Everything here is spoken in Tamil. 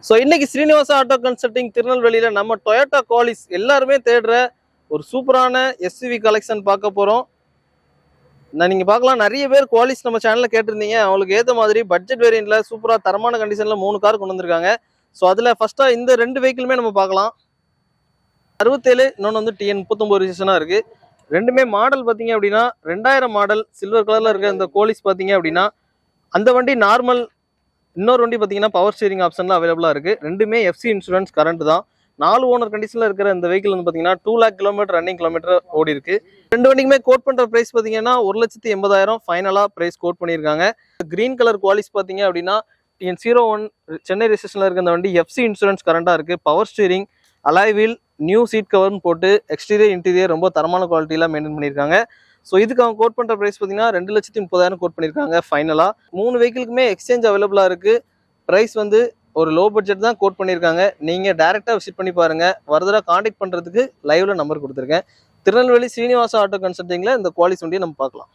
ஸோ இன்னைக்கு ஸ்ரீனிவாசா ஆட்டோ கன்சல்டிங் திருநெல்வேலியில நம்ம டொயோட்டா குவாலிஸ் எல்லாருமே தேடுற ஒரு சூப்பரான எஸ்யூவி கலெக்ஷன் பார்க்க போறோம். நீங்க பார்க்கலாம், நிறைய பேர் குவாலிஸ் நம்ம சேனல்ல கேட்டிருந்தீங்க. அவங்களுக்கு ஏற்ற மாதிரி பட்ஜெட் வேரியன்ட்ல சூப்பரா தரமான கண்டிஷன்ல 3 கார் கொண்டு வந்திருக்காங்க. ஸோ அதுல ஃபர்ஸ்டா இந்த 2 வெஹிக்கிளுமே நம்ம பார்க்கலாம். 67 இன்னொன்று வந்து TN 39 ரிஜிஸ்ட்ரேஷனா இருக்கு. ரெண்டுமே மாடல் பார்த்தீங்க அப்படின்னா 2000 மாடல் சில்வர் கலர்ல இருக்க இந்த குவாலிஸ் பார்த்தீங்க அப்படின்னா அந்த வண்டி நார்மல், இன்னொரு வண்டி பார்த்தீங்கன்னா பவர் ஸ்டீரிங் ஆப்ஷன்ல அவைலபிளா இருக்கு. ரெண்டுமே எஃப்சி இன்சூரன்ஸ் கரண்ட் தான். 4 ஓனர் கண்டிஷன்ல இருக்கிற இந்த வெஹிக்கிள் வந்து பார்த்தீங்கன்னா 2 லேக் கிலோமீட்டர் ரன்னிங் கிலோமீட்டர் ஓடி இருக்கு. ரெண்டு வண்டிக்குமே கோட் பண்ற பிரைஸ் பார்த்தீங்கன்னா 1,80,000 ஃபைனலா பிரைஸ் கோட் பண்ணியிருக்காங்க. கிரீன் கலர் குவாலிஸ் பார்த்தீங்க அப்படின்னா TN 01 சென்னை ரெஜிஸ்ட்ரேஷன்ல இருக்க இந்த வண்டி எஃப்சி இன்சூரன்ஸ் கரண்டா இருக்கு. Power steering, alloy wheel, new seat கவர்னு போட்டு எக்ஸ்டீரியர் இன்டீரியர் ரொம்ப தரமான குவாலிட்டியில மெயின்டைன் பண்ணியிருக்காங்க. ஸோ இதுக்கு அவங்க கோட் பண்ணுற ப்ரைஸ் பார்த்தீங்கன்னா 2,30,000 கோட் பண்ணியிருக்காங்க ஃபைனலாக. 3 வெஹிக்கிளுக்குமே எக்ஸ்சேஞ்ச் அவைலபிளாக இருக்குது. ப்ரைஸ் வந்து ஒரு லோ பட்ஜெட் தான் கோட் பண்ணியிருக்காங்க. நீங்கள் டேரெக்டாக விசிட் பண்ணி பாருங்கள். ஃபர்தராக காண்டாக்ட் பண்ணுறதுக்கு லைவ்ல நம்பர் கொடுத்துருக்கேன். திருநெல்வேலி ஸ்ரீனிவாசா ஆட்டோ கன்சல்டிங்கில் இந்த குவாலிஸ் வண்டியை நம்ம பார்க்கலாம்.